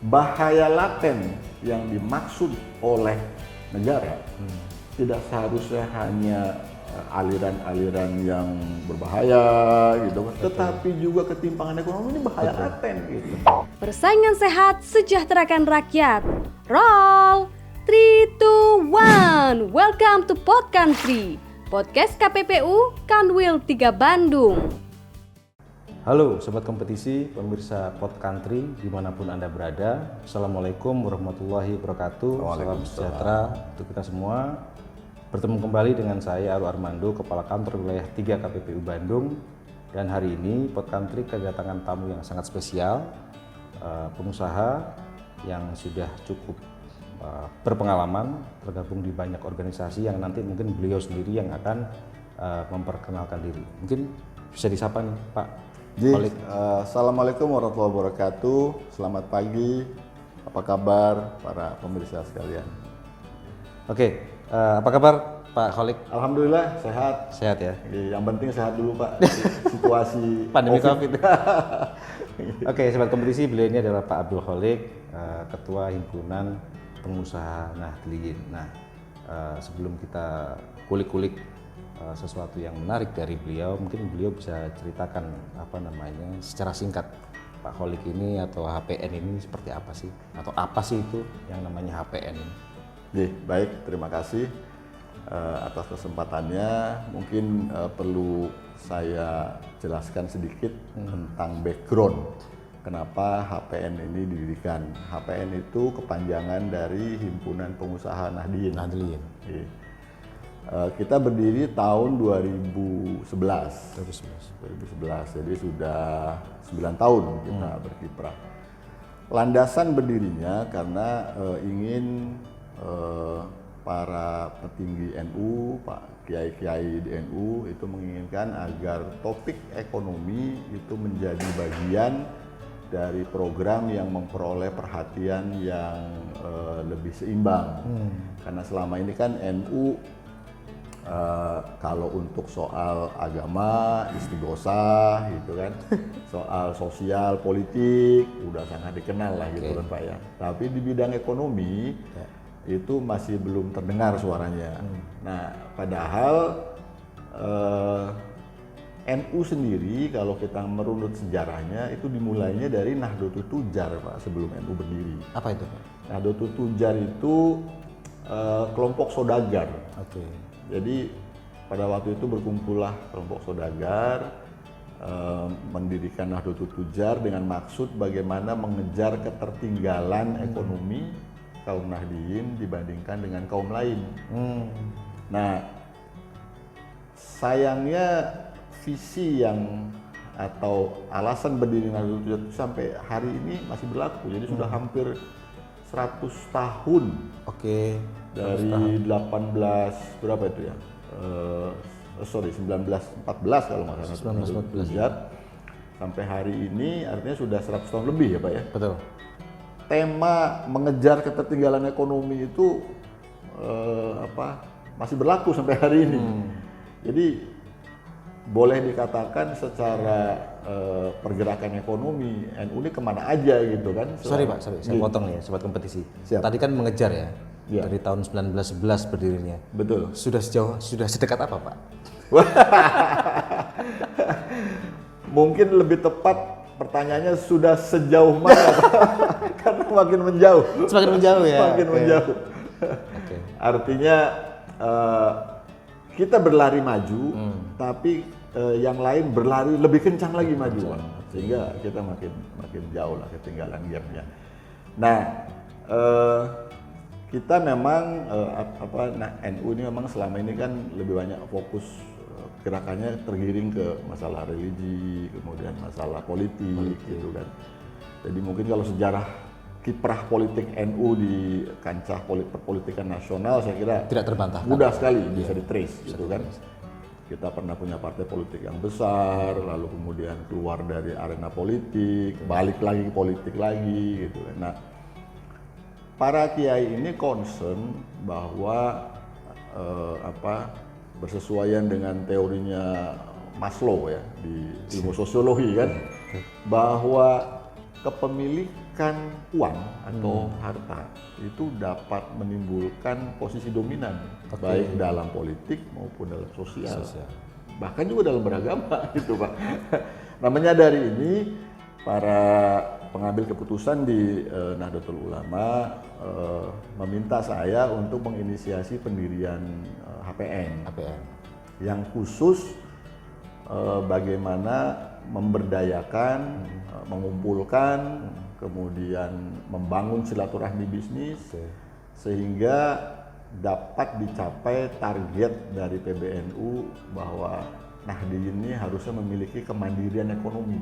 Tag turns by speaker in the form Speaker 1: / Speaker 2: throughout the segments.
Speaker 1: bahaya laten yang dimaksud oleh negara tidak seharusnya hanya aliran-aliran yang berbahaya gitu, tetapi juga ketimpangan ekonomi ini bahaya laten gitu.
Speaker 2: Persaingan sehat sejahterakan rakyat. Roll 3, 2, 1. Welcome to Pod Country, podcast KPPU Kanwil 3 Bandung.
Speaker 3: Halo Sobat Kompetisi, pemirsa Pod Country dimanapun Anda berada. Assalamualaikum warahmatullahi wabarakatuh. Salam sejahtera untuk kita semua. Bertemu kembali dengan saya Aru Armando, Kepala Kantor Wilayah 3 KPPU Bandung. Dan hari ini Pod Country kedatangan tamu yang sangat spesial, pengusaha yang sudah cukup berpengalaman, tergabung di banyak organisasi yang nanti mungkin beliau sendiri yang akan memperkenalkan diri. Mungkin bisa disapa nih Pak.
Speaker 1: Assalamualaikum warahmatullahi wabarakatuh. Selamat pagi. Apa kabar para pemirsa sekalian?
Speaker 3: Oke, apa kabar Pak Kholik?
Speaker 1: Alhamdulillah sehat.
Speaker 3: Sehat ya.
Speaker 1: Yang penting sehat dulu Pak. Situasi
Speaker 3: Pandemi COVID. Oke, Sobat Kompetisi, beliau ini adalah Pak Abdul Kholik, Ketua Himpunan Pengusaha Nahdliyin. Nah, sebelum kita kulik-kulik sesuatu yang menarik dari beliau, mungkin beliau bisa ceritakan secara singkat Pak Kholik ini atau HPN ini seperti apa sih, atau apa sih itu yang namanya HPN ini?
Speaker 1: Baik, terima kasih atas kesempatannya. Mungkin perlu saya jelaskan sedikit tentang background kenapa HPN ini didirikan. HPN itu kepanjangan dari Himpunan Pengusaha Nahdliyin. Kita berdiri tahun 2011, jadi sudah 9 tahun kita berkiprah. Landasan berdirinya karena ingin para petinggi NU, Pak Kiai-Kiai di NU itu menginginkan agar topik ekonomi itu menjadi bagian dari program yang memperoleh perhatian yang lebih seimbang. Karena selama ini kan NU kalau untuk soal agama istighosah gitu kan, soal sosial politik udah sangat dikenal lah gitu kan Pak ya. Tapi di bidang ekonomi itu masih belum terdengar suaranya. Nah, padahal NU sendiri kalau kita merunut sejarahnya itu dimulainya dari Nahdlatul Tujar Pak, sebelum NU berdiri.
Speaker 3: Apa itu Pak?
Speaker 1: Nahdlatul Tujar itu kelompok saudagar. Jadi pada waktu itu berkumpullah kelompok saudagar mendirikan Nahdlatul Tujar dengan maksud bagaimana mengejar ketertinggalan ekonomi kaum Nahdliyin dibandingkan dengan kaum lain. Nah, sayangnya visi yang atau alasan berdiri Nahdlatul Tujar sampai hari ini masih berlaku. Jadi sudah hampir 100 tahun. Dari 18 berapa itu ya? 1914 kalau nggak salah. 1914 sampai hari ini artinya sudah 100 tahun lebih ya Pak ya?
Speaker 3: Betul.
Speaker 1: Tema mengejar ketertinggalan ekonomi itu masih berlaku sampai hari ini. Jadi boleh dikatakan secara pergerakan ekonomi NU ini kemana aja gitu kan?
Speaker 3: Sorry Pak, saya potong ya Sobat Kompetisi.
Speaker 1: Siap.
Speaker 3: Tadi kan mengejar ya. Dari tahun 1911 berdirinya.
Speaker 1: Betul.
Speaker 3: Sudah sedekat apa Pak?
Speaker 1: Mungkin lebih tepat pertanyaannya sudah sejauh mana Pak? Karena makin menjauh.
Speaker 3: Semakin menjauh ya.
Speaker 1: Makin menjauh. Artinya kita berlari maju, tapi yang lain berlari lebih kencang lagi maju, Pak. Sehingga kita makin jauh lah ketinggalan gapnya. Nah, kita memang NU ini memang selama ini kan lebih banyak fokus gerakannya tergiring ke masalah religi, kemudian masalah politik gitu kan. Jadi mungkin kalau sejarah kiprah politik NU di kancah perpolitikan nasional saya kira
Speaker 3: tidak terbantahkan.
Speaker 1: Mudah sekali bisa di-trace gitu kan. Kita pernah punya partai politik yang besar, lalu kemudian keluar dari arena politik, balik lagi ke politik lagi gitu kan. Nah, para kiai ini concern bahwa bersesuaian dengan teorinya Maslow ya di ilmu sosiologi kan, bahwa memberikan uang atau harta itu dapat menimbulkan posisi dominan, baik dalam politik maupun dalam sosial. Bahkan juga dalam beragama gitu Pak. Nah, menyadari ini para pengambil keputusan di Nahdlatul Ulama meminta saya untuk menginisiasi pendirian HPN yang khusus bagaimana memberdayakan, mengumpulkan, kemudian membangun silaturahmi bisnis sehingga dapat dicapai target dari PBNU bahwa Nahdien ini harusnya memiliki kemandirian ekonomi.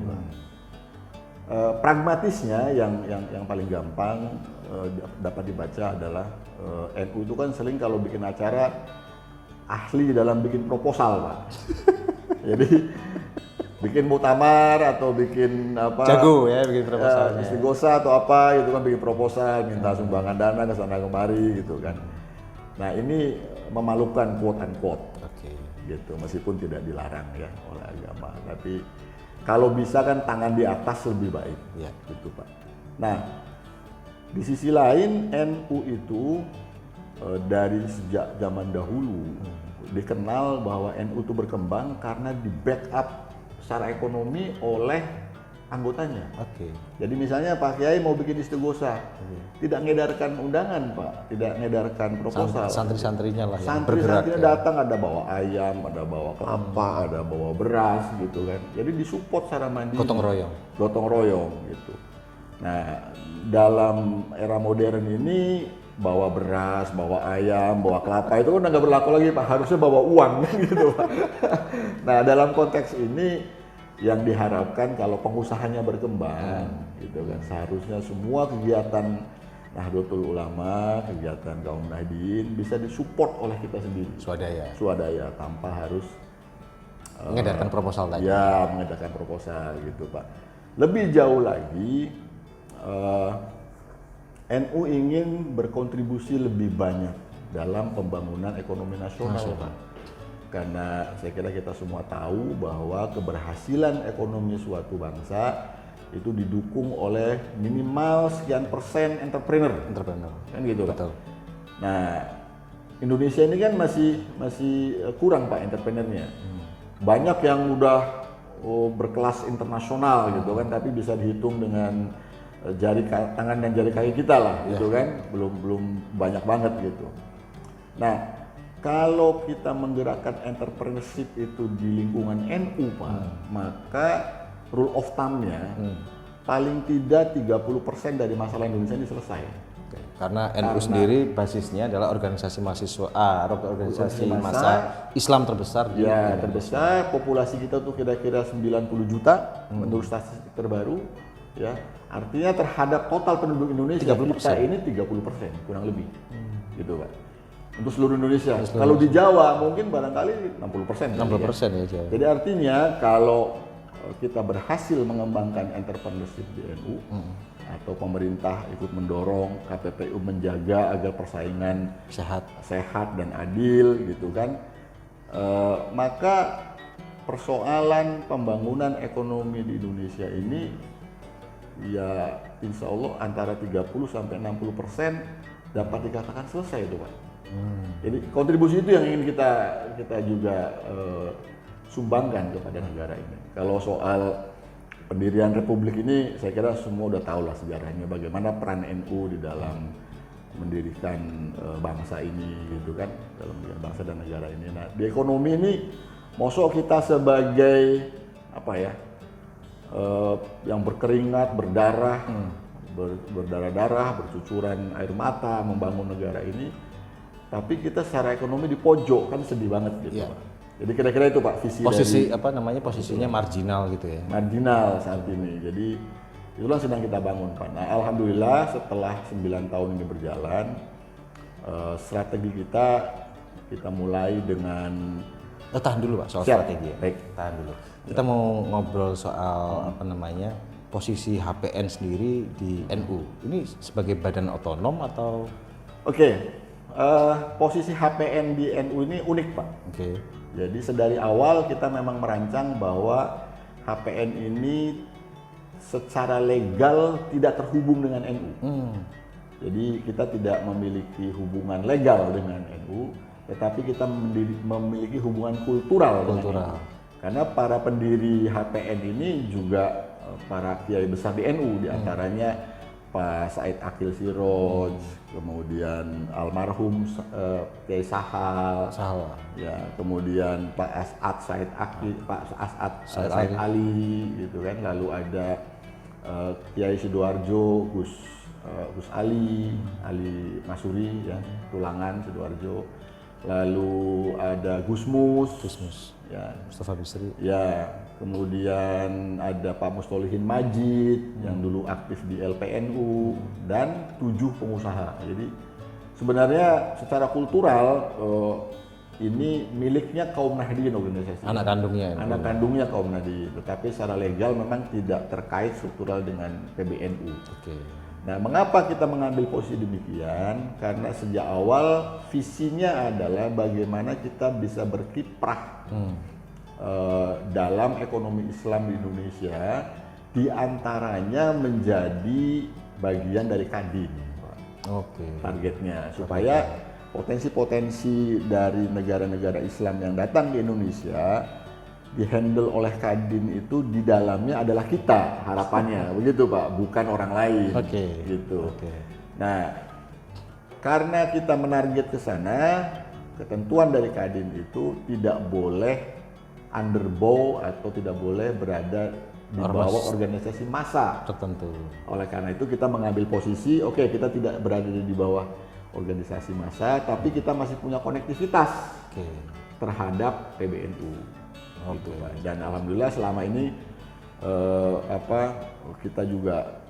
Speaker 1: Pragmatisnya yang paling gampang dapat dibaca adalah NU itu kan sering kalau bikin acara ahli dalam bikin proposal Pak. Jadi bikin muktamar atau bikin apa?
Speaker 3: Jago ya bikin proposalnya.
Speaker 1: Istighosa atau apa gitu kan, bikin proposal, minta sumbangan dana ke sana kemari gitu kan. Nah ini memalukan quote unquote, gitu meskipun tidak dilarang ya oleh agama. Tapi kalau bisa kan tangan di atas lebih baik, gitu Pak. Nah di sisi lain NU itu dari sejak zaman dahulu dikenal bahwa NU itu berkembang karena di backup secara ekonomi oleh anggotanya. Jadi misalnya Pak Kiai mau bikin istighosa, tidak ngedarkan undangan Pak, tidak ngedarkan proposal.
Speaker 3: Santri-santrinya lah yang
Speaker 1: Santri-santrinya datang, ada bawa ayam, ada bawa kelapa, ada bawa beras gitu kan. Jadi disupport secara mandiri. Gotong royong gitu. Nah dalam era modern ini bawa beras, bawa ayam, bawa kelapa itu kan udah nggak berlaku lagi Pak, harusnya bawa uang gitu Pak. Nah dalam konteks ini yang diharapkan kalau pengusahanya berkembang gitu kan, seharusnya semua kegiatan Nahdlatul Ulama, kegiatan kaum Nahdien bisa disupport oleh kita sendiri. Swadaya tanpa harus
Speaker 3: mengedarkan proposal tadi.
Speaker 1: Ya, mengedarkan proposal gitu Pak. Lebih jauh lagi NU ingin berkontribusi lebih banyak dalam pembangunan ekonomi nasional Pak. Karena saya kira kita semua tahu bahwa keberhasilan ekonomi suatu bangsa itu didukung oleh minimal sekian persen entrepreneur. Kan gitu Pak. Nah, Indonesia ini kan masih kurang Pak entrepreneurnya. Banyak yang udah berkelas internasional gitu kan, tapi bisa dihitung dengan jari tangan dan jari kaki kita lah gitu kan, belum banyak banget gitu. Nah, kalau kita menggerakkan entrepreneurship itu di lingkungan NU Pak, maka rule of thumb-nya paling tidak 30% dari masalah Indonesia ini selesai.
Speaker 3: Karena NU sendiri basisnya adalah organisasi mahasiswa, organisasi massa Islam terbesar di Indonesia.
Speaker 1: Terbesar, populasi kita tuh kira-kira 90 juta menurut statistik terbaru ya. Artinya terhadap total penduduk Indonesia 30%. Kita ini 30% kurang lebih. Gitu Pak. Untuk seluruh Indonesia. Kalau di Jawa mungkin barangkali 60%.
Speaker 3: 60% ya Jawa.
Speaker 1: Jadi artinya kalau kita berhasil mengembangkan entrepreneurship di NU atau pemerintah ikut mendorong, KPPU menjaga agar persaingan sehat dan adil gitu kan, maka persoalan pembangunan ekonomi di Indonesia ini ya insya Allah antara 30-60% dapat dikatakan selesai itu Pak. Jadi kontribusi itu yang ingin kita juga sumbangkan kepada negara ini. Kalau soal pendirian Republik ini, saya kira semua udah tahu lah sejarahnya bagaimana peran NU di dalam mendirikan bangsa ini, gitu kan, dalam mendirikan bangsa dan negara ini. Nah, di ekonomi ini, mosok kita sebagai apa ya, yang berkeringat, berdarah, berdarah-darah, bercucuran air mata membangun negara ini. Tapi kita secara ekonomi di pojok kan sedih banget gitu Pak. Jadi kira-kira itu Pak visi
Speaker 3: posisinya marginal gitu ya.
Speaker 1: Marginal saat ini. Jadi itulah sedang kita bangun Pak. Nah, alhamdulillah setelah 9 tahun ini berjalan, strategi kita mulai dengan
Speaker 3: tahan dulu Pak soal strategi ya.
Speaker 1: Baik.
Speaker 3: Tahan dulu. Kita mau ngobrol soal posisi HPN sendiri di NU. Ini sebagai badan otonom atau?
Speaker 1: Posisi HPN di NU ini unik Pak. Jadi sedari awal kita memang merancang bahwa HPN ini secara legal tidak terhubung dengan NU. Jadi kita tidak memiliki hubungan legal dengan NU, tetapi kita memiliki hubungan kultural dengan NU. Karena para pendiri HPN ini juga para kiai besar di NU, diantaranya Pak Said Akil Siroj, kemudian almarhum Kiai Sahal, ya, kemudian Pak As'ad Said Akil, Pak As'ad Said Ali, gitu kan. Lalu ada Kiai Sidoarjo, Gus Ali Masuri, ya, Tulangan Sidoarjo. Lalu ada Gusmus, ya,
Speaker 3: Mustafa Bisri,
Speaker 1: ya, kemudian ada Pak Mustolihin Majid yang dulu aktif di LPNU, dan 7 pengusaha. Jadi sebenarnya secara kultural ini miliknya kaum Nahdliyin organisasi.
Speaker 3: Anak kandungnya.
Speaker 1: Anak kandungnya kaum Nahdliyin, tetapi secara legal memang tidak terkait struktural dengan PBNU.
Speaker 3: Oke.
Speaker 1: Nah, mengapa kita mengambil posisi demikian? Karena sejak awal visinya adalah bagaimana kita bisa berkiprah dalam ekonomi Islam di Indonesia, diantaranya menjadi bagian dari Kadin.
Speaker 3: Oke.
Speaker 1: Targetnya supaya potensi-potensi dari negara-negara Islam yang datang di Indonesia dihandle oleh Kadin itu di dalamnya adalah kita, harapannya begitu Pak, bukan orang lain. Gitu. Nah, karena kita menarget ke sana, ketentuan dari Kadin itu tidak boleh underbow atau tidak boleh berada di bawah organisasi massa
Speaker 3: tertentu.
Speaker 1: Oleh karena itu kita mengambil posisi, oke, kita tidak berada di bawah organisasi massa, tapi kita masih punya konektivitas terhadap PBNU. Gitu, Pak. Dan alhamdulillah selama ini kita juga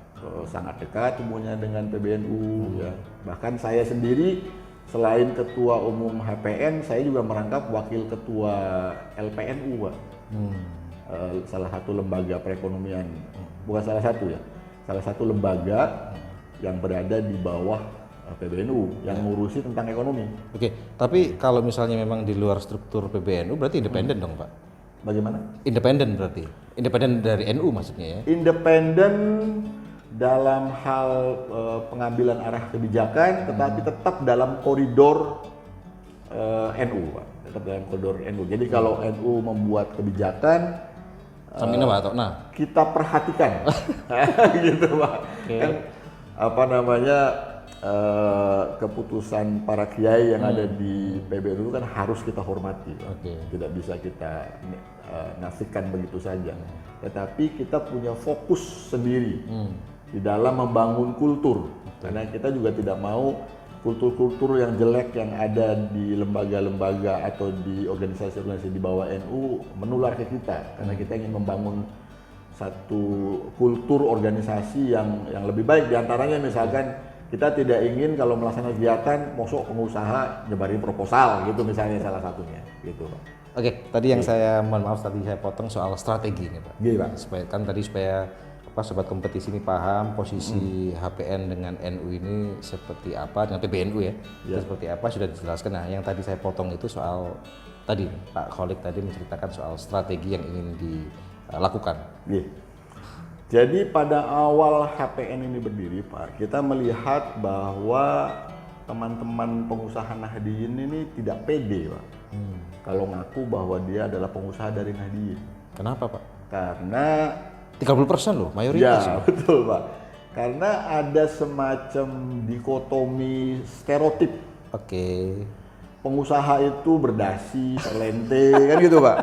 Speaker 1: sangat dekat hubungannya dengan PBNU, ya. Bahkan saya sendiri selain ketua umum HPN, saya juga merangkap wakil ketua LPNU, Pak. Salah satu lembaga perekonomian, bukan salah satu lembaga yang berada di bawah PBNU yang ngurusi tentang ekonomi.
Speaker 3: Oke, tapi kalau misalnya memang di luar struktur PBNU berarti independen dong, Pak?
Speaker 1: Bagaimana?
Speaker 3: Independen berarti? Independen dari NU maksudnya ya?
Speaker 1: Independen dalam hal pengambilan arah kebijakan, tetapi tetap dalam koridor NU, Pak. Tetap dalam koridor NU. Jadi kalau NU membuat kebijakan, kita perhatikan, gitu Pak. Kan keputusan para kiai yang ada di PBNU itu kan harus kita hormati, tidak bisa kita nafikan begitu saja. Tetapi kita punya fokus sendiri di dalam membangun kultur, karena kita juga tidak mau kultur-kultur yang jelek yang ada di lembaga-lembaga atau di organisasi-organisasi di bawah NU menular ke kita, karena kita ingin membangun satu kultur organisasi yang lebih baik. Diantaranya misalkan kita tidak ingin kalau melaksanakan kegiatan mosok pengusaha nyebarin proposal gitu, misalnya salah satunya gitu, Pak.
Speaker 3: Oke, tadi yang saya mohon maaf tadi saya potong soal strategi nih, Pak.
Speaker 1: Iya, Pak.
Speaker 3: Supaya sobat kompetisi ini paham posisi HPN dengan NU ini seperti apa, dengan PBNU ya. Seperti apa sudah dijelaskan. Nah, yang tadi saya potong itu soal tadi Pak Kholik tadi menceritakan soal strategi yang ingin dilakukan.
Speaker 1: Iya. Jadi pada awal HPN ini berdiri, Pak, kita melihat bahwa teman-teman pengusaha Nahdliyin ini tidak pede, Pak. Kalau ngaku bahwa dia adalah pengusaha dari Nahdliyin.
Speaker 3: Kenapa, Pak?
Speaker 1: Karena
Speaker 3: 30% loh, mayoritas.
Speaker 1: Ya, betul, Pak. Karena ada semacam dikotomi stereotip. Pengusaha itu berdasi, terlente, kan gitu, Pak.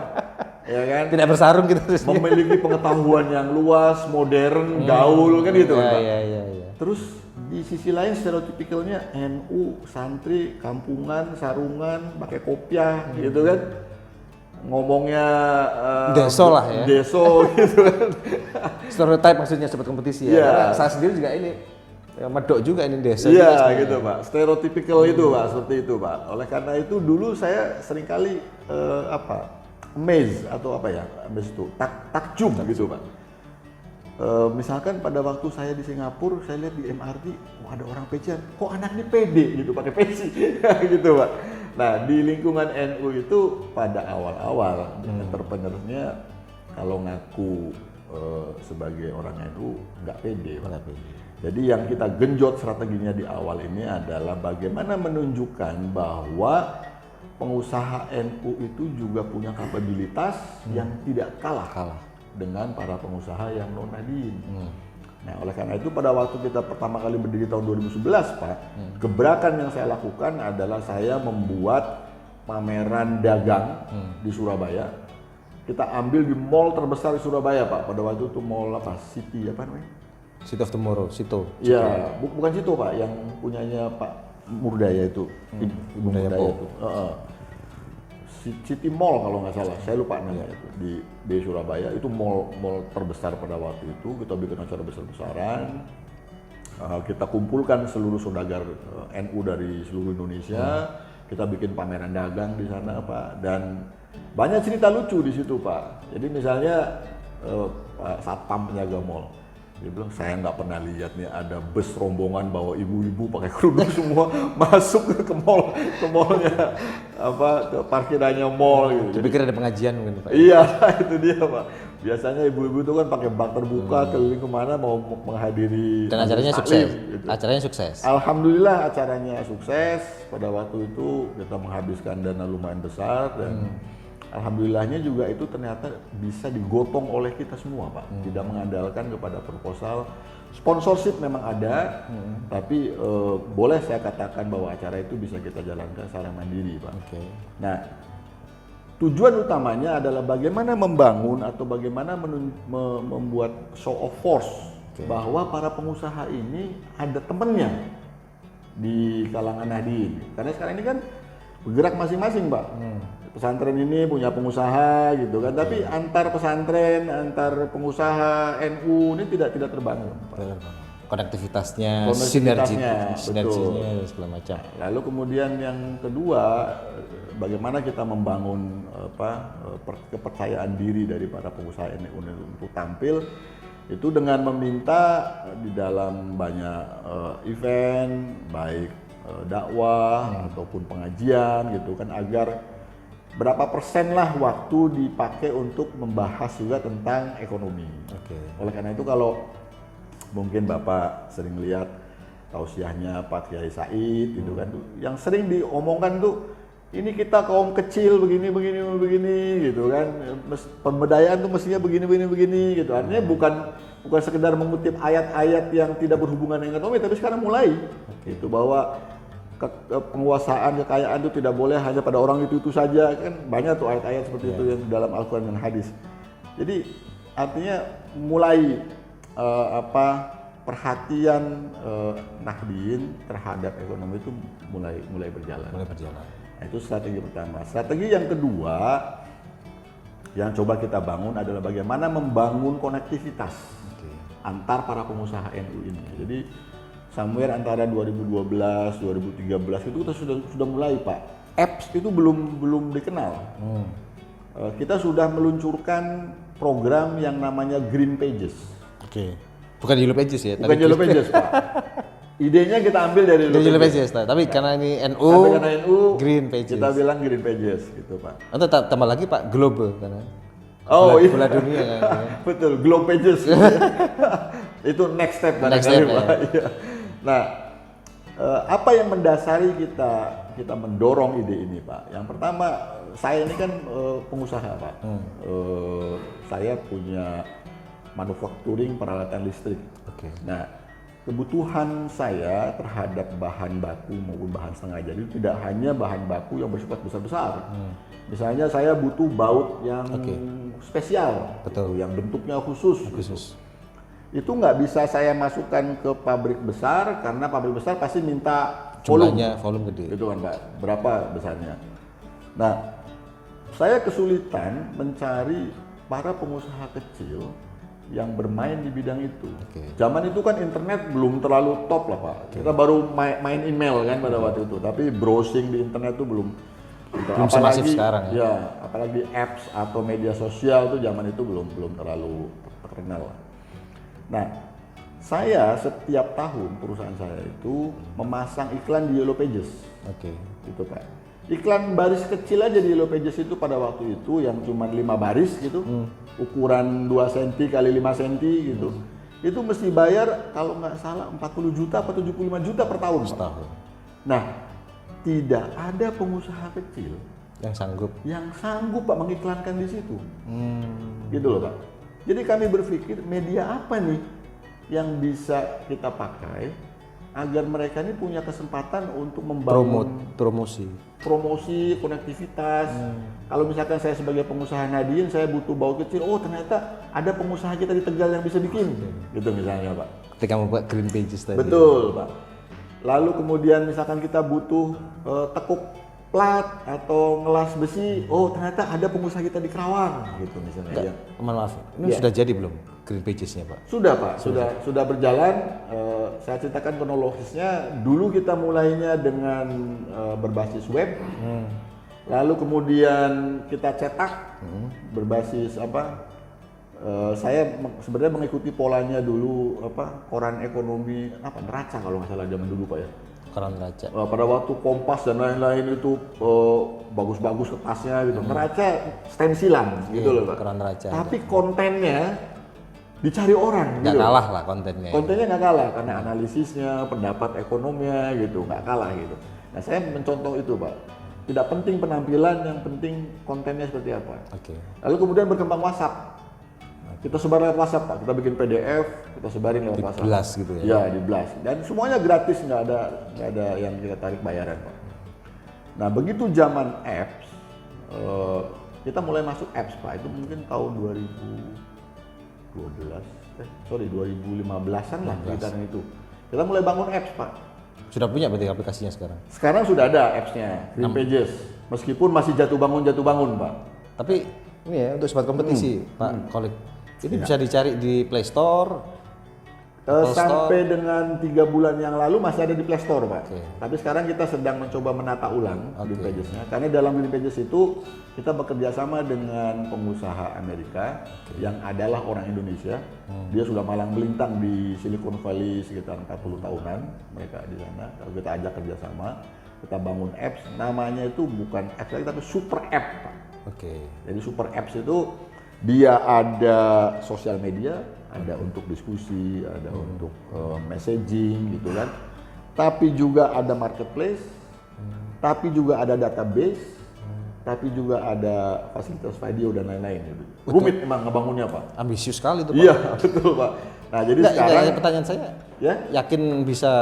Speaker 1: Ya kan?
Speaker 3: Tidak bersarung gitu.
Speaker 1: Memiliki pengetahuan yang luas, modern, gaul, kan gitu, Pak.
Speaker 3: Iya.
Speaker 1: Terus di sisi lain stereotipikalnya NU, santri, kampungan, sarungan, pakai kopiah, gitu kan. Ngomongnya
Speaker 3: deso lah ya.
Speaker 1: Deso gitu kan.
Speaker 3: Stereotype maksudnya sobat kompetisi ya. Karena saya sendiri juga ini medok juga ini deso.
Speaker 1: Iya gitu, Pak. Stereotipikal itu, Pak, seperti itu, Pak. Oleh karena itu dulu saya seringkali amazed atau amazed itu takjub gitu, Pak. Misalkan pada waktu saya di Singapura, saya lihat di MRT, ada orang PC, kok anak ini pede gitu pakai peci, gitu, Pak. Nah, di lingkungan NU itu pada awal-awal entrepreneur-nya kalau ngaku sebagai orang NU nggak pede, Pak.
Speaker 3: Nggak pede.
Speaker 1: Jadi yang kita genjot strateginya di awal ini adalah bagaimana menunjukkan bahwa pengusaha NU itu juga punya kapabilitas yang tidak kalah dengan para pengusaha yang non Nahdien. Nah, oleh karena itu pada waktu kita pertama kali berdiri tahun 2011, Pak, gebrakan yang saya lakukan adalah saya membuat pameran dagang di Surabaya. Kita ambil di mall terbesar di Surabaya, Pak. Pada waktu itu mall apa? City apa namanya?
Speaker 3: City of Tomorrow, Sito.
Speaker 1: Iya, bukan Cito, Pak, yang punyanya Pak Murdaya itu. Ibu Murdaya itu. City Mall kalau nggak salah, saya lupa namanya itu di Surabaya. Itu mall terbesar pada waktu itu. Kita bikin acara besar-besaran. Kita kumpulkan seluruh saudagar NU dari seluruh Indonesia. Kita bikin pameran dagang di sana, Pak. Dan banyak cerita lucu di situ, Pak. Jadi misalnya Pak Satpam penjaga mall, dia bilang, saya nggak pernah lihat nih ada bus rombongan bawa ibu-ibu pakai kerudung semua masuk ke mallnya, ke parkirannya mall gitu.
Speaker 3: Saya pikir ada pengajian mungkin, Pak.
Speaker 1: Iya, itu dia, Pak. Biasanya ibu-ibu itu kan pakai bak terbuka keliling kemana mau menghadiri.
Speaker 3: Dan acaranya
Speaker 1: taklim,
Speaker 3: sukses.
Speaker 1: gitu.
Speaker 3: Acaranya sukses.
Speaker 1: Alhamdulillah acaranya sukses. Pada waktu itu kita menghabiskan dana lumayan besar dan alhamdulillahnya juga itu ternyata bisa digotong oleh kita semua, Pak. Tidak mengandalkan kepada proposal. Sponsorship memang ada, tapi boleh saya katakan bahwa acara itu bisa kita jalankan secara mandiri, Pak.
Speaker 3: Oke.
Speaker 1: Nah, tujuan utamanya adalah bagaimana membangun atau bagaimana membuat show of force bahwa para pengusaha ini ada temennya di kalangan Nahdien. Karena sekarang ini kan bergerak masing-masing, Pak. Pesantren ini punya pengusaha gitu kan, tapi antar pesantren, antar pengusaha NU ini tidak terbangun, Pak.
Speaker 3: Konektivitasnya,
Speaker 1: Konektivitasnya,
Speaker 3: sinerginya dan segala macam.
Speaker 1: Lalu kemudian yang kedua, bagaimana kita membangun kepercayaan diri dari para pengusaha NU untuk tampil itu dengan meminta di dalam banyak event, baik dakwah ataupun pengajian gitu kan, agar berapa persen lah waktu dipakai untuk membahas juga tentang ekonomi. Oleh karena itu kalau mungkin Bapak sering lihat tausiahnya Pak Kiai Said gitu kan, yang sering diomongkan tuh ini kita kaum kecil begini gitu kan, pemberdayaan tuh mestinya begini gitu. Artinya bukan sekedar mengutip ayat-ayat yang tidak berhubungan dengan ekonomi, tapi sekarang mulai itu bahwa penguasaan kekayaan itu tidak boleh hanya pada orang itu saja, kan banyak tuh ayat-ayat seperti itu yang dalam Al-Quran dan hadis. Jadi artinya mulai perhatian Nahdien terhadap ekonomi itu mulai berjalan. Nah, itu strategi pertama. Strategi yang kedua yang coba kita bangun adalah bagaimana membangun konektivitas antar para pengusaha NU ini. Jadi somewhere antara 2012, 2013 itu kita sudah mulai, Pak. Apps itu belum dikenal. Kita sudah meluncurkan program yang namanya Green Pages.
Speaker 3: Bukan Yellow Pages ya?
Speaker 1: Bukan Yellow Pages, Pak. Idenya kita ambil dari
Speaker 3: Yellow Pages, tapi karena ini NU, Green Pages.
Speaker 1: Kita bilang Green Pages gitu, Pak.
Speaker 3: Atau tambah lagi, Pak, Global karena bola dunia kan.
Speaker 1: Betul, Globe Pages. Itu next step barangkali, Pak. Iya. Nah, apa yang mendasari kita mendorong ide ini, Pak? Yang pertama, saya ini kan pengusaha, Pak. Saya punya manufacturing peralatan listrik. Nah, kebutuhan saya terhadap bahan baku maupun bahan setengah jadi itu tidak hanya bahan baku yang bersifat besar-besar. Misalnya saya butuh baut yang spesial, yang bentuknya khusus. Itu nggak bisa saya masukkan ke pabrik besar karena pabrik besar pasti minta
Speaker 3: volume gede.
Speaker 1: Itu kan, Pak, berapa besarnya. Nah, saya kesulitan mencari para pengusaha kecil yang bermain di bidang itu. Zaman itu kan internet belum terlalu top lah, Pak. Kita baru main email kan pada waktu itu, tapi browsing di internet itu belum
Speaker 3: semasif sekarang ya.
Speaker 1: Ya, apalagi apps atau media sosial itu zaman itu belum terlalu terkenal. Nah, saya setiap tahun perusahaan saya itu memasang iklan di Yellow Pages. Gitu, Pak. Iklan baris kecil aja di Yellow Pages itu pada waktu itu yang cuma 5 baris gitu, ukuran 2 cm kali 5 cm gitu. Itu mesti bayar kalau nggak salah 40 juta atau 75 juta per tahun.
Speaker 3: Setahun.
Speaker 1: Nah, tidak ada pengusaha kecil
Speaker 3: yang
Speaker 1: sanggup Pak mengiklankan di situ. Gitu loh Pak. Jadi kami berpikir media apa nih yang bisa kita pakai agar mereka ini punya kesempatan untuk membangun promosi, konektivitas. Kalau misalkan saya sebagai pengusaha Nadien, saya butuh bau kecil, oh ternyata ada pengusaha kita di Tegal yang bisa bikin, gitu misalnya Pak.
Speaker 3: Ketika membuat Green Pages tadi.
Speaker 1: Betul Pak. Lalu kemudian misalkan kita butuh tekuk plat atau ngelas besi, oh ternyata ada pengusaha kita di Kerawang, gitu misalnya.
Speaker 3: Maaf, ini sudah jadi belum Green Pages-nya Pak?
Speaker 1: Sudah Pak, sudah berjalan. Saya ceritakan kronologisnya. Dulu kita mulainya dengan berbasis web, lalu kemudian kita cetak berbasis apa? Saya sebenarnya mengikuti polanya dulu koran ekonomi neraca kalau nggak salah zaman dulu Pak ya.
Speaker 3: Koran neraca.
Speaker 1: Pada waktu Kompas dan lain-lain itu bagus-bagus kertasnya gitu. Neraca stensilan gitu loh Pak.
Speaker 3: Koran neraca.
Speaker 1: Tapi kontennya dicari orang.
Speaker 3: Nggak
Speaker 1: gitu.
Speaker 3: kalah lah kontennya.
Speaker 1: Kontennya nggak kalah karena analisisnya, pendapat ekonominya gitu nggak kalah gitu. Nah saya mencontoh itu Pak. Tidak penting penampilan, yang penting kontennya seperti apa.
Speaker 3: Oke.
Speaker 1: Lalu kemudian berkembang WhatsApp. Kita sebar lewat WhatsApp Pak, kita bikin PDF, kita sebarin lewat WhatsApp.
Speaker 3: Di blast gitu ya?
Speaker 1: Iya, di blast. Dan semuanya gratis, nggak ada yang kita tarik bayaran Pak. Nah begitu zaman apps, kita mulai masuk apps Pak, itu mungkin tahun 2015-an lah sekitaran itu. Kita mulai bangun apps Pak.
Speaker 3: Sudah punya berarti aplikasinya sekarang?
Speaker 1: Sekarang sudah ada appsnya, Green Pages. Meskipun masih jatuh bangun Pak.
Speaker 3: Tapi ini ya untuk sobat kompetisi Pak Kolik. Ini bisa dicari di Play Store.
Speaker 1: Sampai dengan 3 bulan yang lalu masih ada di Play Store Pak.
Speaker 3: Okay.
Speaker 1: Tapi sekarang kita sedang mencoba menata ulang Green Pages-nya. Karena dalam Green Pages itu kita bekerja sama dengan pengusaha Amerika yang adalah orang Indonesia. Dia sudah malang melintang di Silicon Valley sekitar 40 tahunan mereka di sana. Kalau kita ajak kerjasama, kita bangun apps. Namanya itu bukan apps lagi tapi super app Pak. Jadi super apps itu dia ada sosial media, ada untuk diskusi, ada untuk messaging gitu kan. Tapi juga ada marketplace, tapi juga ada database, tapi juga ada fasilitas video dan lain-lain gitu. Rumit emang ngebangunnya Pak.
Speaker 3: Ambisius sekali itu Pak.
Speaker 1: Iya, betul Pak. Nah, jadi sekarang
Speaker 3: pertanyaan saya,
Speaker 1: ya?
Speaker 3: Yakin bisa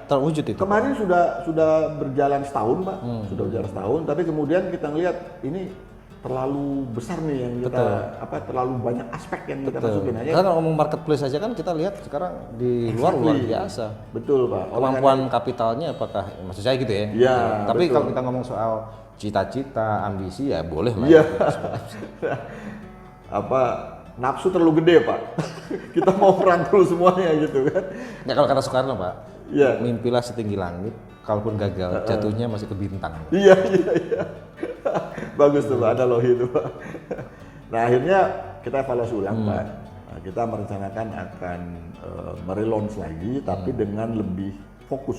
Speaker 3: terwujud itu?
Speaker 1: Kemarin sudah berjalan setahun Pak, sudah berjalan setahun, tapi kemudian kita lihat ini terlalu besar nih yang kita terlalu banyak aspek yang kita masukin aja.
Speaker 3: Karena ngomong marketplace aja kan kita lihat sekarang di luar biasa.
Speaker 1: Betul Pak.
Speaker 3: Kemampuan kapitalnya apakah maksud saya gitu ya?
Speaker 1: Iya.
Speaker 3: Tapi
Speaker 1: betul.
Speaker 3: kalau kita ngomong soal cita-cita, ambisi ya boleh lah.
Speaker 1: Iya. Nafsu terlalu gede Pak. Kita mau merangkul semuanya gitu kan.
Speaker 3: Ya kalau kata Soekarno Pak, mimpilah setinggi langit, kalaupun gagal jatuhnya masih ke bintang.
Speaker 1: Iya. Bagus tuh Pak, ada loh itu Pak. Nah akhirnya kita evaluasi ulang Pak. Nah, kita merencanakan akan merelaunch lagi tapi dengan lebih fokus.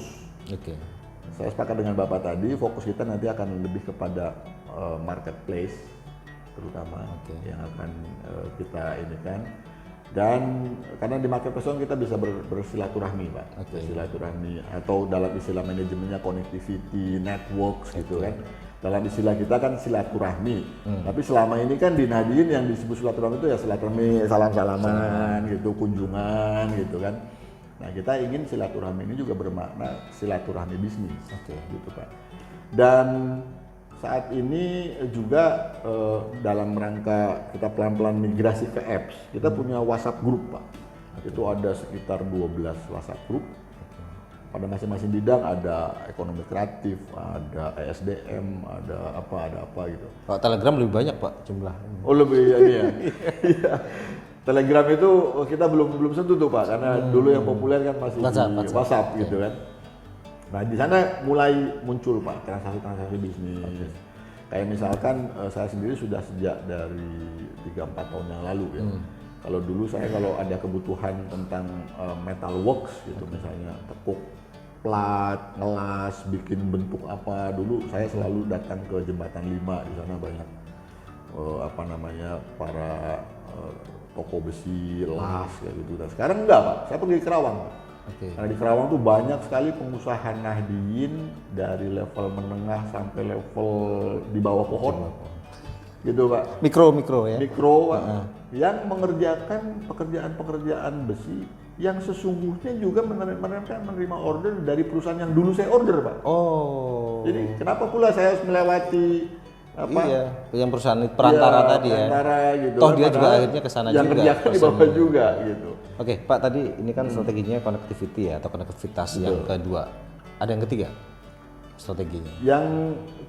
Speaker 1: Saya sepakat dengan Bapak tadi, fokus kita nanti akan lebih kepada marketplace terutama yang akan kita ini kan. Dan karena di marketplace kita bisa bersilaturahmi Pak, bersilaturahmi atau dalam istilah manajemennya connectivity, networks gitu kan. Dalam istilah kita kan silaturahmi, tapi selama ini kan di Nadien yang disebut silaturahmi itu ya silaturahmi, salam-salaman gitu, kunjungan gitu kan. Nah kita ingin silaturahmi ini juga bermakna silaturahmi bisnis, gitu Pak. Dan saat ini juga dalam rangka kita pelan-pelan migrasi ke apps, kita punya WhatsApp group Pak. Itu ada sekitar 12 WhatsApp group. Pada masing-masing bidang ada ekonomi kreatif, ada ESDM, ada apa gitu.
Speaker 3: Kalau Telegram lebih banyak Pak jumlahnya.
Speaker 1: Oh lebih ini ya. Iya. Telegram itu kita belum sentuh tuh Pak, karena dulu yang populer kan masih WhatsApp gitu kan. Nah di sana mulai muncul Pak transaksi-transaksi bisnis. Kayak misalkan saya sendiri sudah sejak dari 3-4 tahun yang lalu ya. Kalau dulu saya kalau ada kebutuhan tentang metal works gitu misalnya tekuk plat, ngelas, bikin bentuk apa. Dulu saya selalu datang ke Jembatan 5, di sana banyak para toko besi, las kayak gitu. Dan sekarang enggak Pak, saya pergi ke Kerawang Pak. Karena di Kerawang tuh banyak sekali pengusaha Nahdliyin dari level menengah sampai level di bawah pohon. Gitu Pak.
Speaker 3: Mikro ya.
Speaker 1: Mikro yang mengerjakan pekerjaan-pekerjaan besi yang sesungguhnya juga menerima order dari perusahaan yang dulu saya order Pak.
Speaker 3: Oh.
Speaker 1: Jadi kenapa pula saya harus melewati
Speaker 3: yang perusahaan perantara tadi
Speaker 1: perantara,
Speaker 3: ya.
Speaker 1: gitu.
Speaker 3: Toh dia juga akhirnya ke sana juga.
Speaker 1: Yang kerjakan di bawah juga gitu.
Speaker 3: Oke, Pak, tadi ini kan strateginya connectivity ya, atau konektivitas yang kedua. Ada yang ketiga strateginya? Yang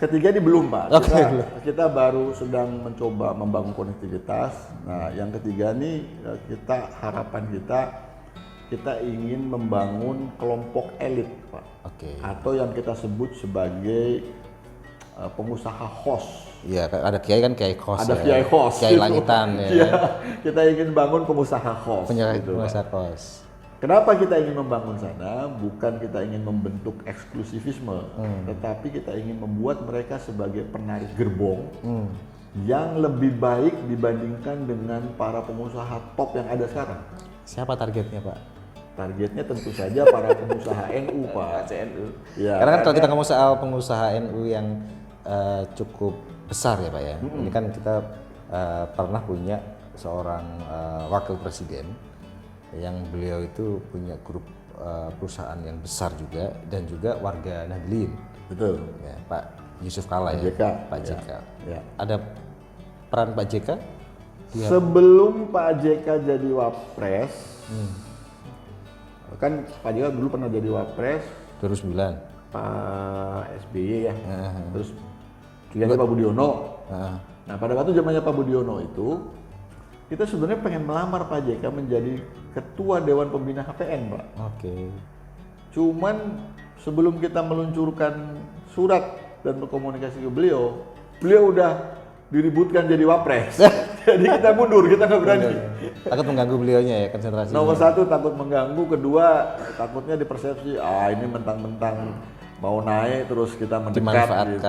Speaker 1: ketiga ini belum Pak.
Speaker 3: Okay.
Speaker 1: Kita baru sedang mencoba membangun konektivitas. Nah, yang ketiga nih harapan kita ingin membangun kelompok elit Pak. Atau yang kita sebut sebagai pengusaha host.
Speaker 3: Iya, ada kiai kan kiai host.
Speaker 1: Ada kiai host.
Speaker 3: Kiai langitan ya.
Speaker 1: Kita ingin bangun pengusaha host.
Speaker 3: Pengusaha host.
Speaker 1: Kenapa kita ingin membangun sana? Bukan kita ingin membentuk eksklusifisme, tetapi kita ingin membuat mereka sebagai penarik gerbong yang lebih baik dibandingkan dengan para pengusaha top yang ada sekarang.
Speaker 3: Siapa targetnya Pak?
Speaker 1: Targetnya tentu saja para pengusaha NU Pak.
Speaker 3: CNU.
Speaker 1: Ya,
Speaker 3: karena kan kalau kita ngomong soal pengusaha NU yang cukup besar ya Pak ya. Ini kan kita pernah punya seorang wakil presiden yang beliau itu punya grup perusahaan yang besar juga dan juga warga Nahdliyin.
Speaker 1: Betul.
Speaker 3: Ya, Pak Yusuf Kalla ya. Pak JK.
Speaker 1: Ya.
Speaker 3: Ada peran Pak JK?
Speaker 1: Sebelum Pak JK jadi wapres, kan Pak JK dulu pernah jadi wapres
Speaker 3: 2009.
Speaker 1: Pak SBY ya. Terus juga Pak Budiono. Nah, pada waktu zamannya Pak Budiono itu kita sebenarnya pengen melamar Pak JK menjadi ketua Dewan Pembina HPN, Pak. Cuman sebelum kita meluncurkan surat dan berkomunikasi ke beliau udah diributkan jadi wapres. Jadi kita mundur, kita nggak berani.
Speaker 3: Takut mengganggu beliaunya ya, konsentrasi.
Speaker 1: Nomor satu takut mengganggu, kedua takutnya dipersepsi ini mentang-mentang mau naik terus kita mendekat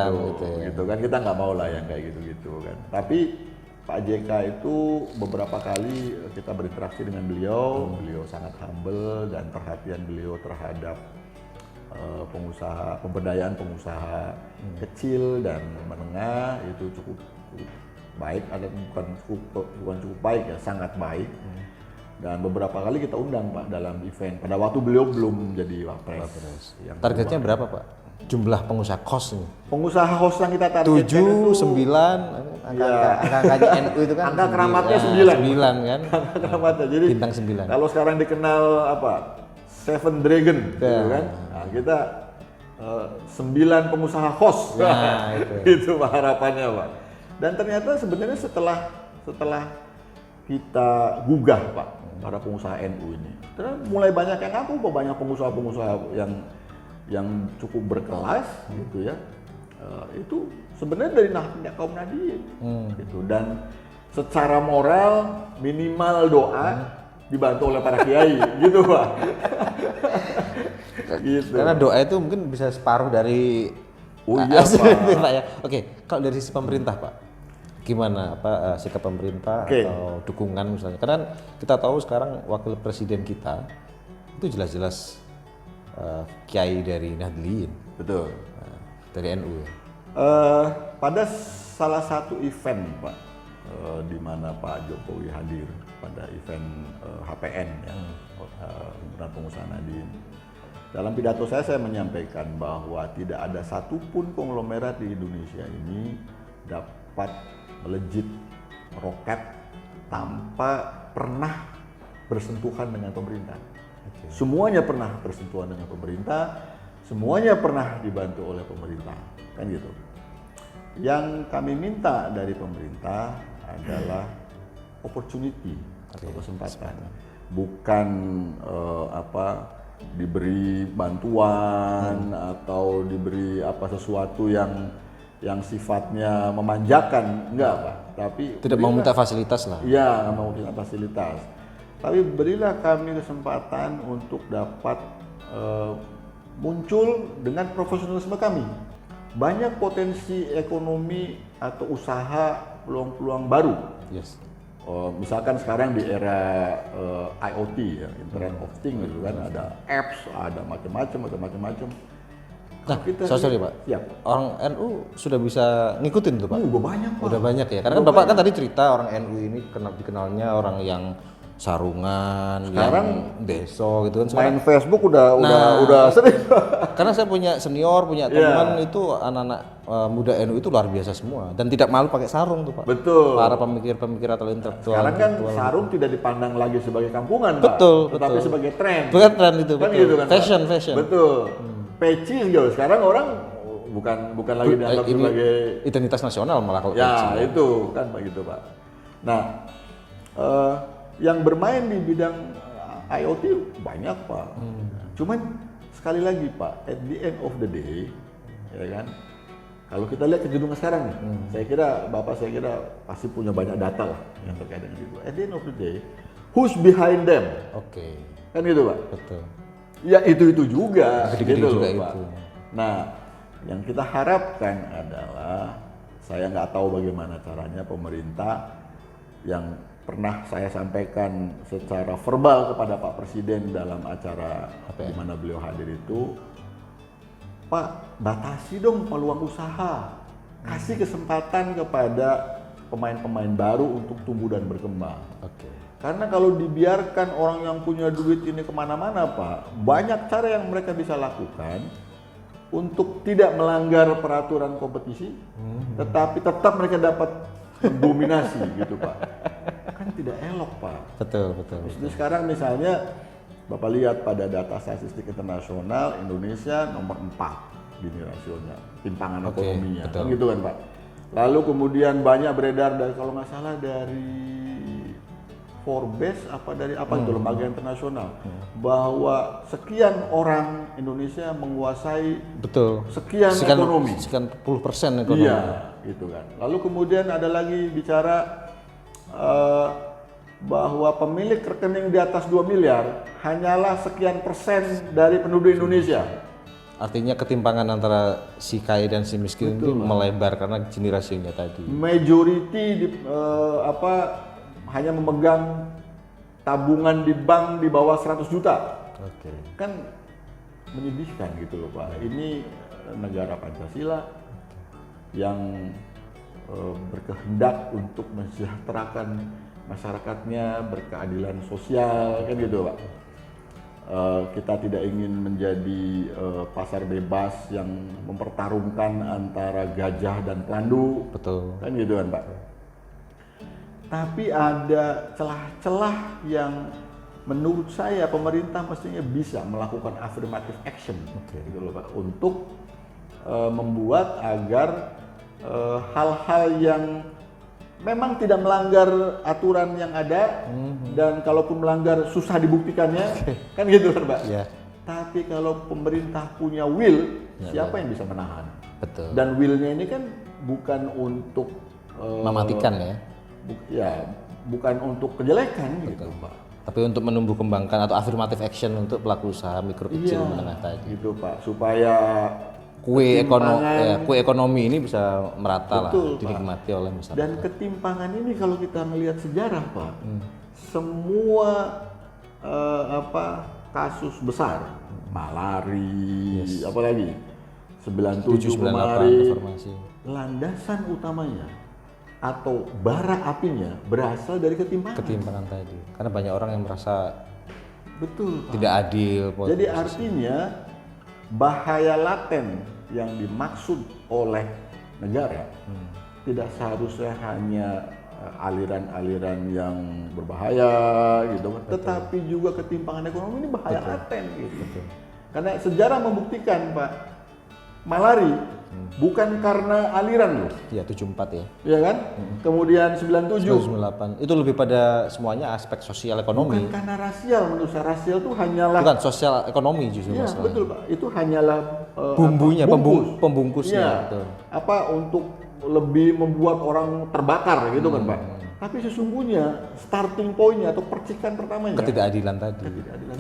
Speaker 1: gitu kan, kita nggak mau lah yang kayak gitu kan. Tapi Pak JK itu beberapa kali kita berinteraksi dengan beliau sangat humble dan perhatian beliau terhadap pemberdayaan pengusaha kecil dan menengah itu cukup baik, bukan cukup baik ya, sangat baik. Dan beberapa kali kita undang Pak dalam event pada waktu beliau belum jadi wapres.
Speaker 3: Targetnya berapa Pak? Jumlah pengusaha kos ini?
Speaker 1: Pengusaha host yang kita targetkan
Speaker 3: 7, 9, angka NU itu kan?
Speaker 1: Angka keramatnya 9.
Speaker 3: 9 kan?
Speaker 1: Angka keramatnya, jadi
Speaker 3: bintang 9.
Speaker 1: Kalau sekarang dikenal Seven Dragon gitu kan? Nah, kita 9 pengusaha host.
Speaker 3: Nah, itu
Speaker 1: harapannya Pak. Dan ternyata sebenarnya setelah kita gugah Pak, para pengusaha NU ini, ternyata mulai banyak yang ngaku Pak, banyak pengusaha-pengusaha yang cukup berkelas gitu ya, itu sebenarnya dari kaum Nahdliyin gitu. Dan secara moral minimal doa dibantu oleh para kiai gitu Pak. Gitu.
Speaker 3: Karena doa itu mungkin bisa separuh dari Pak ya. Oke, kalau dari sisi pemerintah Pak, gimana sikap pemerintah atau dukungan misalnya? Karena kita tahu sekarang wakil presiden kita itu jelas-jelas kiai dari Nahdliyin.
Speaker 1: Betul.
Speaker 3: Dari NU ya.
Speaker 1: Pada salah satu event Pak, di mana Pak Jokowi hadir pada event HPN ya, Himpunan Pengusaha Nahdliyin. Dalam pidato saya menyampaikan bahwa tidak ada satupun konglomerat di Indonesia ini dapat melejit, meroket tanpa pernah bersentuhan dengan pemerintah. Semuanya pernah bersentuhan dengan pemerintah, semuanya pernah dibantu oleh pemerintah, kan gitu. Yang kami minta dari pemerintah adalah opportunity atau kesempatan, bukan diberi bantuan atau diberi sesuatu yang sifatnya memanjakan, enggak Pak. Tapi
Speaker 3: tidak mau minta fasilitas lah.
Speaker 1: Iya, nggak mau minta fasilitas. Tapi berilah kami kesempatan untuk dapat muncul dengan profesionalisme kami. Banyak potensi ekonomi atau usaha peluang-peluang baru.
Speaker 3: Yes.
Speaker 1: Misalkan sekarang di era IoT ya, Internet of Things gitu kan, ada apps, ada macam-macam.
Speaker 3: Nah,
Speaker 1: Kita
Speaker 3: sorry Pak,
Speaker 1: siap.
Speaker 3: orang NU sudah bisa ngikutin tuh Pak?
Speaker 1: Udah banyak Pak.
Speaker 3: Udah banyak ya, karena kan Bapak kan tadi cerita orang NU ini dikenalnya orang yang sarungan,
Speaker 1: Sekarang
Speaker 3: yang beso gitu kan. Sekarang,
Speaker 1: main Facebook udah sering.
Speaker 3: karena saya punya senior, punya teman itu anak-anak muda NU itu luar biasa semua dan tidak malu pakai sarung tuh Pak.
Speaker 1: Betul.
Speaker 3: Para pemikir-pemikir atau intelektual.
Speaker 1: Sekarang kan sarung tidak dipandang lagi sebagai kampungan,
Speaker 3: Betul,
Speaker 1: Pak, tetapi
Speaker 3: betul.
Speaker 1: sebagai tren.
Speaker 3: Bukan tren itu,
Speaker 1: Kan
Speaker 3: betul.
Speaker 1: gitu kan, Pak?
Speaker 3: Fashion.
Speaker 1: Betul. Peci gitu. Sekarang orang bukan lagi dianggap
Speaker 3: ini
Speaker 1: sebagai
Speaker 3: identitas nasional malah kalau
Speaker 1: ya
Speaker 3: peci.
Speaker 1: itu kan begitu Pak. Nah, yang bermain di bidang IoT banyak Pak. Cuman sekali lagi Pak, at the end of the day, ya kan, kalau kita lihat kecenderungan sekarang nih, saya kira pasti punya banyak data lah yang terkait dengan itu. At the end of the day, who's behind them?
Speaker 3: Oke,
Speaker 1: Kan gitu Pak.
Speaker 3: betul.
Speaker 1: Ya itu juga,
Speaker 3: Gede-gede
Speaker 1: gitu
Speaker 3: juga
Speaker 1: loh, Pak.
Speaker 3: itu.
Speaker 1: Nah, yang kita harapkan adalah, saya nggak tahu bagaimana caranya pemerintah yang pernah saya sampaikan secara verbal kepada Pak Presiden dalam acara di mana beliau hadir itu, Pak, batasi dong peluang usaha, kasih kesempatan kepada pemain-pemain baru untuk tumbuh dan berkembang.
Speaker 3: Oke.
Speaker 1: Karena kalau dibiarkan orang yang punya duit ini kemana-mana Pak, banyak cara yang mereka bisa lakukan untuk tidak melanggar peraturan kompetisi, tetapi tetap mereka dapat mendominasi gitu Pak. Kan tidak elok Pak.
Speaker 3: Betul.
Speaker 1: Jadi sekarang misalnya Bapak lihat pada data statistik internasional, Indonesia nomor 4 Gini rasionya, timpangan
Speaker 3: Oke,
Speaker 1: ekonominya,
Speaker 3: betul.
Speaker 1: kan gitu kan Pak. Lalu kemudian banyak beredar dari, kalau nggak salah dari Forbes dari itu lembaga internasional, bahwa sekian orang Indonesia menguasai
Speaker 3: Betul.
Speaker 1: sekian ekonomi.
Speaker 3: Sekian puluh persen ekonomi.
Speaker 1: Iya, gitu kan. Lalu kemudian ada lagi bicara bahwa pemilik rekening di atas 2 miliar hanyalah sekian persen dari penduduk Indonesia.
Speaker 3: Artinya ketimpangan antara si kaya dan si miskin itu melebar karena Gini rasionya tadi.
Speaker 1: Majority hanya memegang tabungan di bank di bawah 100 juta.
Speaker 3: Oke.
Speaker 1: Kan menyedihkan gitu loh Pak. Ini negara Pancasila yang berkehendak untuk mensejahterakan masyarakatnya, berkeadilan sosial, kan gitu Pak. Kita tidak ingin menjadi pasar bebas yang mempertarungkan antara gajah dan pelandu.
Speaker 3: Betul.
Speaker 1: Kan gitu kan Pak. Tapi ada celah-celah yang menurut saya pemerintah mestinya bisa melakukan affirmative action, gitu loh Pak, untuk membuat agar hal-hal yang memang tidak melanggar aturan yang ada dan kalaupun melanggar susah dibuktikannya, kan gitu kan Pak.
Speaker 3: Ya.
Speaker 1: Tapi kalau pemerintah punya will, siapa yang bisa menahan?
Speaker 3: Betul.
Speaker 1: Dan willnya ini kan bukan untuk
Speaker 3: Mematikan ya.
Speaker 1: Bukan untuk kejelekan gitu Pak.
Speaker 3: Tapi untuk menumbuh kembangkan atau affirmative action untuk pelaku usaha mikro kecil menengah tadi.
Speaker 1: Gitu Pak, supaya
Speaker 3: Kue
Speaker 1: ketimpangan-
Speaker 3: ekonomi ini bisa merata
Speaker 1: Betul,
Speaker 3: lah, dinikmati oleh masyarakat.
Speaker 1: dan ketimpangan ini kalau kita melihat sejarah Pak, semua kasus besar, malari, apalagi 97 kemarin,
Speaker 3: reformasi.
Speaker 1: landasan utamanya atau bara apinya berasal dari ketimpangan.
Speaker 3: Ketimpangan tadi. Karena banyak orang yang merasa
Speaker 1: Betul Pak.
Speaker 3: tidak adil.
Speaker 1: Jadi artinya bahaya laten yang dimaksud oleh negara tidak seharusnya hanya aliran-aliran yang berbahaya gitu, tetapi juga ketimpangan ekonomi ini bahaya laten gitu. Karena sejarah membuktikan Pak, malari bukan karena aliran loh,
Speaker 3: Ya 74 ya.
Speaker 1: ya kan? Kemudian 97
Speaker 3: 98. Itu lebih pada semuanya aspek sosial ekonomi.
Speaker 1: bukan karena rasial, menurut saya rasial itu hanyalah
Speaker 3: Bukan sosial ekonomi justru
Speaker 1: ya,
Speaker 3: masalahnya.
Speaker 1: betul Pak. Itu hanyalah
Speaker 3: Bumbunya,
Speaker 1: bungkus.
Speaker 3: pembungkusnya.
Speaker 1: Iya.
Speaker 3: Betul.
Speaker 1: Untuk lebih membuat orang terbakar gitu kan Pak. Tapi sesungguhnya starting point-nya atau percikan pertamanya
Speaker 3: Ketidakadilan tadi.
Speaker 1: ketidakadilan.